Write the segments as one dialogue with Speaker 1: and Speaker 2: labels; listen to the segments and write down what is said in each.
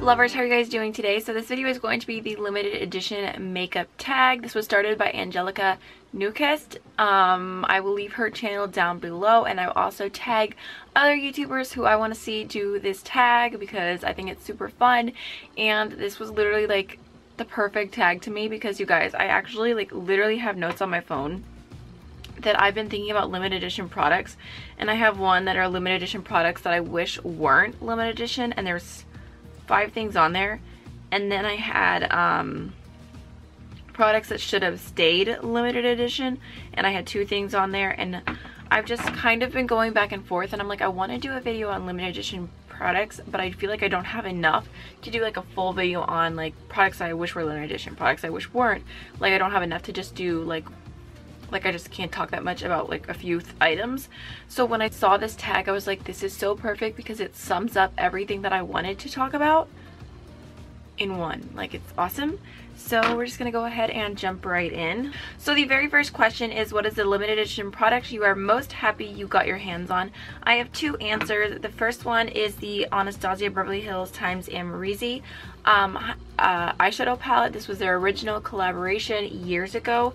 Speaker 1: lovers, how are you guys doing today? So this video is going to be the limited edition makeup tag. This was started by Angelica Newcast. I will leave her channel down below, and I will also tag other YouTubers who I want to see do this tag because I think it's super fun. And this was literally like the perfect tag to me because, you guys, I actually like literally have notes on my phone that I've been thinking about limited edition products, and I have one that are limited edition products that I wish weren't limited edition, and there's 5 things on there. And then I had products that should have stayed limited edition, and I had 2 things on there. And I've just kind of been going back and forth, and I'm like, I want to do a video on limited edition products, but I feel like I don't have enough to do like a full video on like products I wish were limited edition, products I wish weren't. Like, I don't have enough to just do like I just can't talk that much about like a few items. So when I saw this tag, I was like, this is so perfect because it sums up everything that I wanted to talk about in one. Like, it's awesome. So we're just gonna go ahead and jump right in. So the very first question is, what is the limited edition product you are most happy you got your hands on? I have 2 answers. The first one is the Anastasia Beverly Hills x Amrezy eyeshadow palette. This was their original collaboration years ago,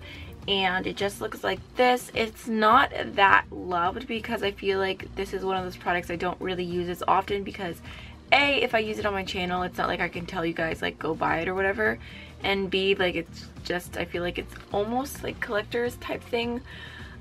Speaker 1: and it just looks like this. It's not that loved because I feel like this is one of those products I don't really use as often because A, if I use it on my channel, it's not like I can tell you guys like go buy it or whatever, and B, like it's just, I feel like it's almost like collector's type thing.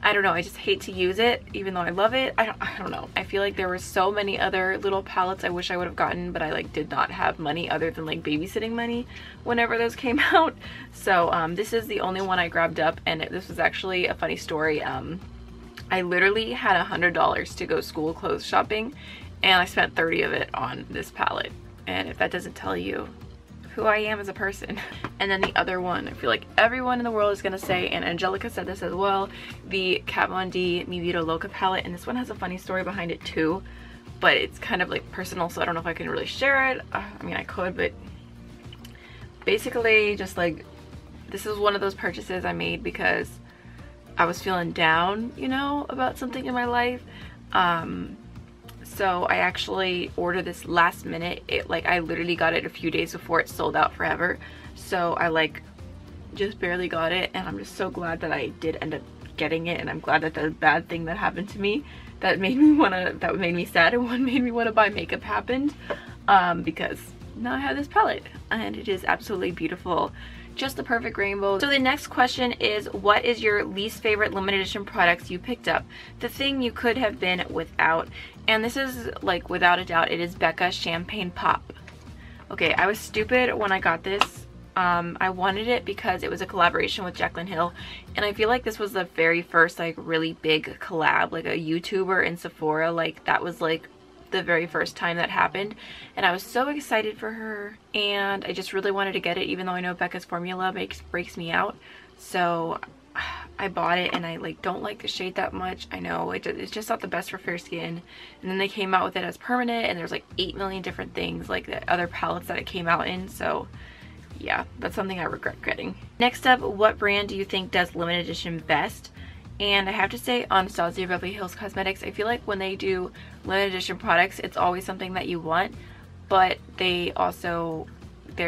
Speaker 1: I don't know, I just hate to use it even though I love it. I don't know. I feel like there were so many other little palettes I wish I would have gotten, but I like did not have money other than like babysitting money whenever those came out. So this is the only one I grabbed up, and this was actually a funny story. I literally had $100 to go school clothes shopping, and I spent 30 of it on this palette. And if that doesn't tell you who I am as a person. And then the other one, I feel like everyone in the world is gonna say, and Angelica said this as well, the Kat Von D Mi Vida Loca palette. And this one has a funny story behind it too, but it's kind of like personal, so I don't know if I can really share it. I mean, I could, but basically just like, this is one of those purchases I made because I was feeling down, you know, about something in my life. So I actually ordered this last minute. I literally got it a few days before it sold out forever. So I like just barely got it, and I'm just so glad that I did end up getting it. And I'm glad that the bad thing that happened to me that made me sad and made me want to buy makeup happened, because now I have this palette and it is absolutely beautiful. Just the perfect rainbow. So the next question is, what is your least favorite limited edition products you picked up? The thing you could have been without. And this is like, without a doubt, it is Becca Champagne Pop. Okay, I was stupid when I got this. I wanted it because it was a collaboration with Jacqueline Hill, and I feel like this was the very first like really big collab, like a YouTuber in Sephora. Like, that was like the very first time that happened, and I was so excited for her, and I just really wanted to get it, even though I know Becca's formula breaks me out. So I bought it, and I like don't like the shade that much. I know it's just not the best for fair skin. And then they came out with it as permanent, and there's like 8 million different things like the other palettes that it came out in. So yeah, that's something I regret getting. Next up, what brand do you think does limited edition best? And I have to say, Anastasia Beverly Hills Cosmetics, I feel like when they do limited edition products, it's always something that you want, but they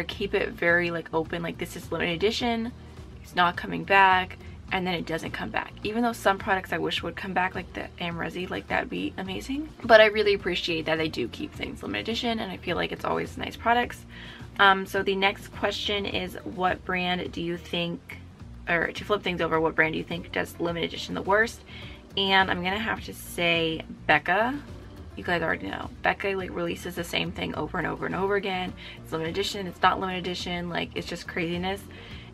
Speaker 1: keep it very like open, like this is limited edition, it's not coming back, and then it doesn't come back. Even though some products I wish would come back, like the Amrezy, like that'd be amazing. But I really appreciate that they do keep things limited edition, and I feel like it's always nice products. So the next question is, what brand do you think, or to flip things over, what brand do you think does limited edition the worst? And I'm gonna have to say Becca. You guys already know, Becca like releases the same thing over and over and over again. It's limited edition, it's not limited edition, like it's just craziness.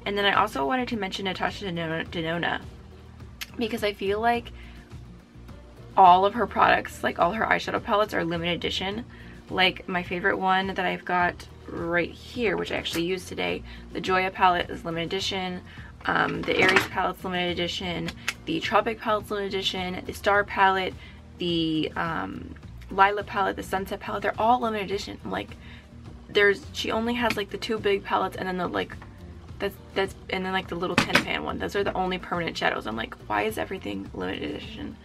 Speaker 1: And then I also wanted to mention Natasha Denona, because I feel like all of her products, like all her eyeshadow palettes, are limited edition. Like my favorite one that I've got right here, which I actually used today, the Joya palette, is limited edition. The Aries palette's limited edition. The Tropic palette's limited edition. The Star palette, the Lila palette, the Sunset palette, they're all limited edition. Like, she only has like the 2 big palettes, and then the like and then like the little 10 pan one. Those are the only permanent shadows. I'm like, why is everything limited edition?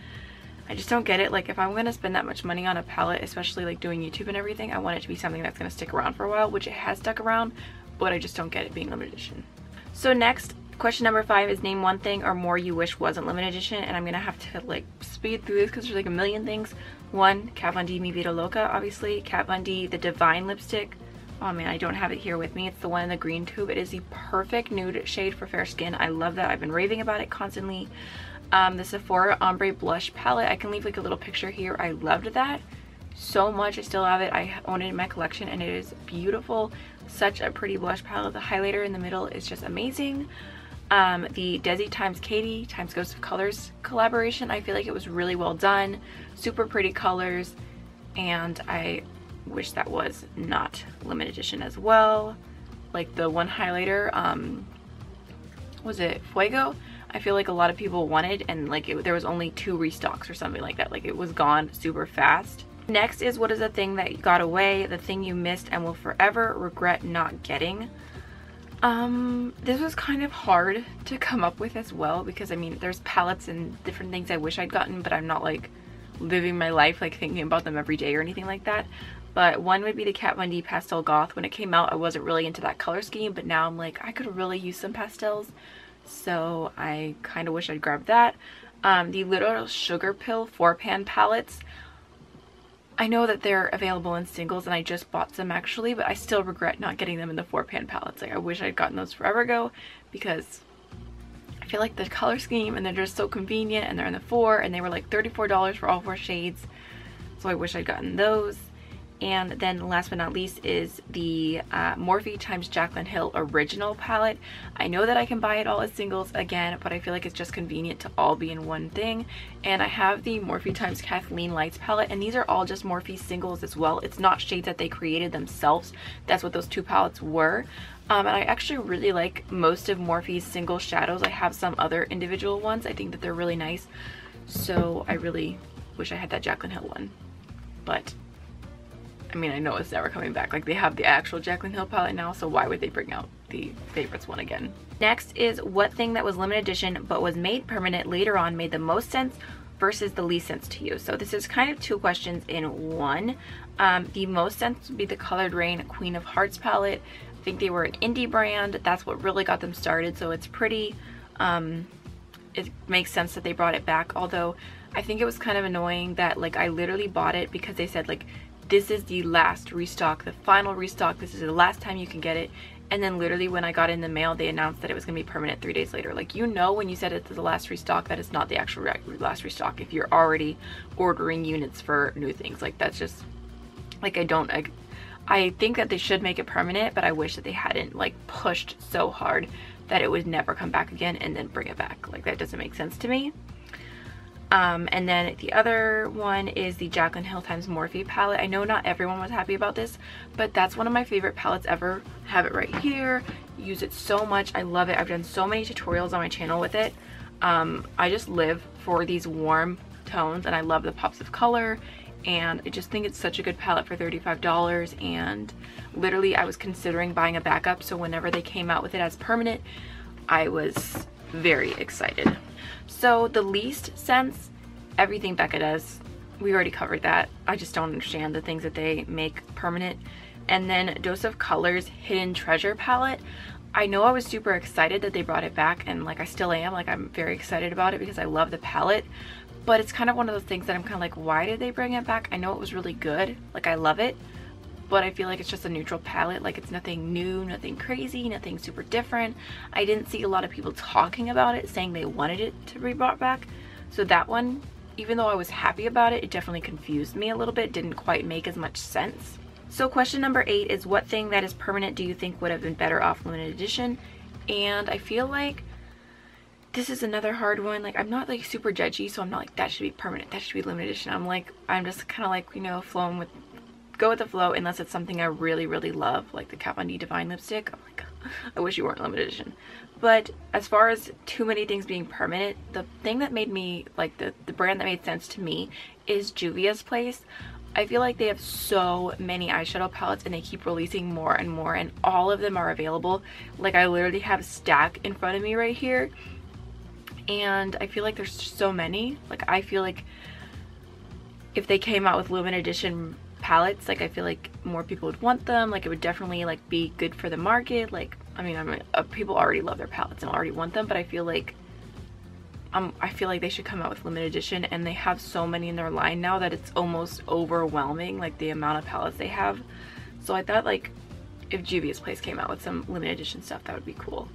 Speaker 1: I just don't get it. Like, if I'm gonna spend that much money on a palette, especially like doing YouTube and everything, I want it to be something that's gonna stick around for a while, which it has stuck around, but I just don't get it being limited edition. So next, question number 5 is name one thing or more you wish wasn't limited edition, and I'm gonna have to like speed through this because there's like a million things. 1, Kat Von D Mi Vida Loca, obviously. Kat Von D, the Divine lipstick. Oh man, I don't have it here with me. It's the one in the green tube. It is the perfect nude shade for fair skin. I love that. I've been raving about it constantly. The Sephora Ombre blush palette. I can leave like a little picture here. I loved that so much. I still have it. I own it in my collection and it is beautiful. Such a pretty blush palette. The highlighter in the middle is just amazing. The Desi times Katie times Ghost of Colors collaboration. I feel like it was really well done. Super pretty colors, and I wish that was not limited edition as well. Like the one highlighter, was it Fuego? I feel like a lot of people wanted, and like there was only 2 restocks or something like that. Like it was gone super fast. Next is, what is the thing that got away, the thing you missed and will forever regret not getting? This was kind of hard to come up with as well, because I mean there's palettes and different things I wish I'd gotten, but I'm not like living my life like thinking about them every day or anything like that. But one would be the Kat Von D Pastel Goth. When it came out, I wasn't really into that color scheme, but now I'm like, I could really use some pastels, so I kind of wish I'd grabbed that. The Little Sugar Pill 4-pan palettes, I know that they're available in singles and I just bought some actually, but I still regret not getting them in the 4-pan palettes. Like I wish I'd gotten those forever ago, because I feel like the color scheme and they're just so convenient, and they're in the 4 and they were like $34 for all 4 shades. So I wish I'd gotten those. And then last but not least is the Morphe times Jacqueline Hill original palette. I know that I can buy it all as singles again, but I feel like it's just convenient to all be in one thing. And I have the Morphe times Kathleenlights palette, and these are all just Morphe singles as well. It's not shades that they created themselves. That's what those 2 palettes were. And I actually really like most of Morphe's single shadows. I have some other individual ones. I think that they're really nice. So I really wish I had that Jacqueline Hill one. But I mean, I know it's never coming back. Like, they have the actual Jacqueline Hill palette now, so why would they bring out the favorites one again? Next is, what thing that was limited edition but was made permanent later on made the most sense versus the least sense to you? So this is kind of 2 questions in one. The most sense would be the Colored Rain Queen of Hearts palette. I think they were an indie brand. That's what really got them started, so it's pretty, it makes sense that they brought it back. Although I think it was kind of annoying that like I literally bought it because they said like, this is the last restock, the final restock, this is the last time you can get it, and then literally when I got it in the mail they announced that it was going to be permanent 3 days later. Like, you know, when you said it's the last restock, that is not the actual last restock if you're already ordering units for new things. Like, that's just like, I think that they should make it permanent, but I wish that they hadn't like pushed so hard that it would never come back again and then bring it back. Like, that doesn't make sense to me. And then the other one is the Jacqueline Hill times Morphe palette. I know not everyone was happy about this, but that's one of my favorite palettes ever. Have it right here. Use it so much. I love it. I've done so many tutorials on my channel with it. I just live for these warm tones, and I love the pops of color, and I just think it's such a good palette for $35. And literally I was considering buying a backup, so whenever they came out with it as permanent, I was very excited. So the least sense, everything Becca does, we already covered that. I just don't understand the things that they make permanent. And then Dose of Colors Hidden Treasure palette. I know I was super excited that they brought it back, and like I still am. Like, I'm very excited about it because I love the palette, but it's kind of one of those things that I'm kind of like, why did they bring it back? I know it was really good, like I love it, but I feel like it's just a neutral palette. Like, it's nothing new, nothing crazy, nothing super different. I didn't see a lot of people talking about it, saying they wanted it to be brought back. So that one, even though I was happy about it, it definitely confused me a little bit. Didn't quite make as much sense. So question number 8 is, what thing that is permanent do you think would have been better off limited edition? And I feel like this is another hard one. Like, I'm not like super judgy, so I'm not like, that should be permanent, that should be limited edition. I'm just kind of like, you know, go with the flow, unless it's something I really, really love, like the Kat Von D Divine lipstick. I'm like, I wish you weren't limited edition. But as far as too many things being permanent, the thing that made me, like the brand that made sense to me is Juvia's Place. I feel like they have so many eyeshadow palettes and they keep releasing more and more, and all of them are available. Like, I literally have a stack in front of me right here, and I feel like there's so many. Like, I feel like if they came out with limited edition palettes, like I feel like more people would want them. Like it would definitely like be good for the market. Like I mean people already love their palettes and already want them, but I feel like they should come out with limited edition, and they have so many in their line now that it's almost overwhelming, like the amount of palettes they have. So I thought like if Juvia's Place came out with some limited edition stuff, that would be cool.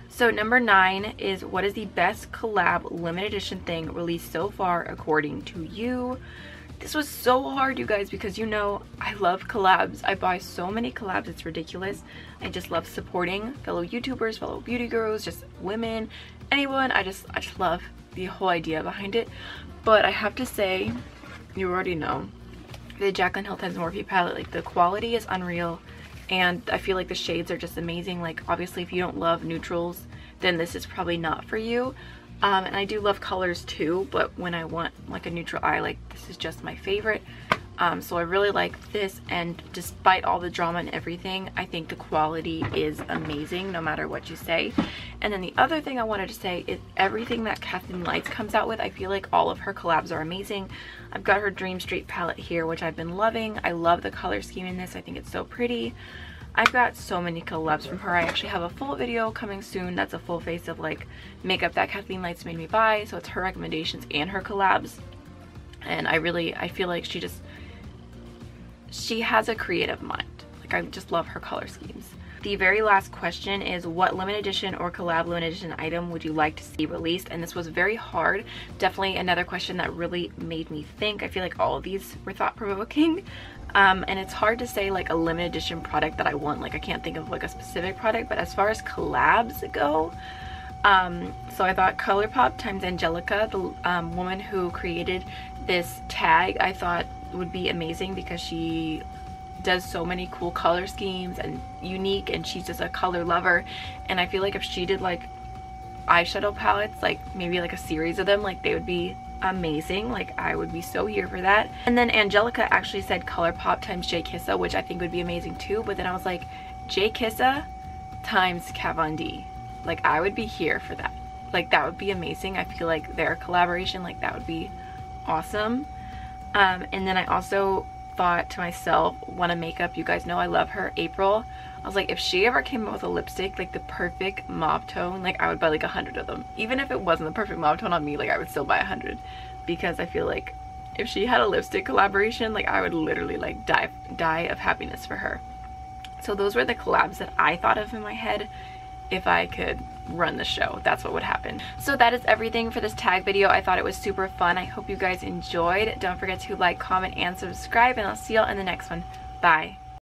Speaker 1: So number 9 is, what is the best collab limited edition thing released so far according to you? This was so hard, you guys, because you know I love collabs. I buy so many collabs, it's ridiculous. I just love supporting fellow YouTubers, fellow beauty gurus, just women, anyone. I just love the whole idea behind it. But I have to say, you already know, the Jacqueline Morphe palette, like the quality is unreal, and I feel like the shades are just amazing. Like obviously if you don't love neutrals, then this is probably not for you. And I do love colors too, but when I want like a neutral eye, like this is just my favorite. So I really like this, and despite all the drama and everything, I think the quality is amazing no matter what you say. And then the other thing I wanted to say is everything that Kathleenlights comes out with, I feel like all of her collabs are amazing. I've got her Dream Street palette here, which I've been loving. I love the color scheme in this. I think it's so pretty. I've got so many collabs from her. I actually have a full video coming soon that's a full face of like makeup that Kathleenlights made me buy. So it's her recommendations and her collabs. And I feel like she has a creative mind. Like I just love her color schemes. The very last question is, what limited edition or collab limited edition item would you like to see released? And this was very hard. Definitely another question that really made me think. I feel like all of these were thought-provoking. And it's hard to say like a limited edition product that I want. Like I can't think of like a specific product, but as far as collabs go, so I thought ColourPop times Angelica, the woman who created this tag, I thought would be amazing because she does so many cool color schemes and unique, and she's just a color lover. And I feel like if she did like eyeshadow palettes, like maybe like a series of them, like they would be amazing. Like I would be so here for that. And then Angelica actually said ColourPop times J Kissa, which I think would be amazing too, but then I was like, J Kissa times Kat Von D, like I would be here for that. Like that would be amazing. I feel like their collaboration, like that would be awesome. And then I also thought to myself, Wannamakeup, you guys know I love her, April. I was like, if she ever came out with a lipstick, like the perfect mauve tone, like I would buy like 100 of them. Even if it wasn't the perfect mauve tone on me, like I would still buy 100. Because I feel like if she had a lipstick collaboration, like I would literally like die of happiness for her. So those were the collabs that I thought of in my head. If I could run the show, that's what would happen. So that is everything for this tag video. I thought it was super fun. I hope you guys enjoyed. Don't forget to like, comment, and subscribe, and I'll see y'all in the next one. Bye.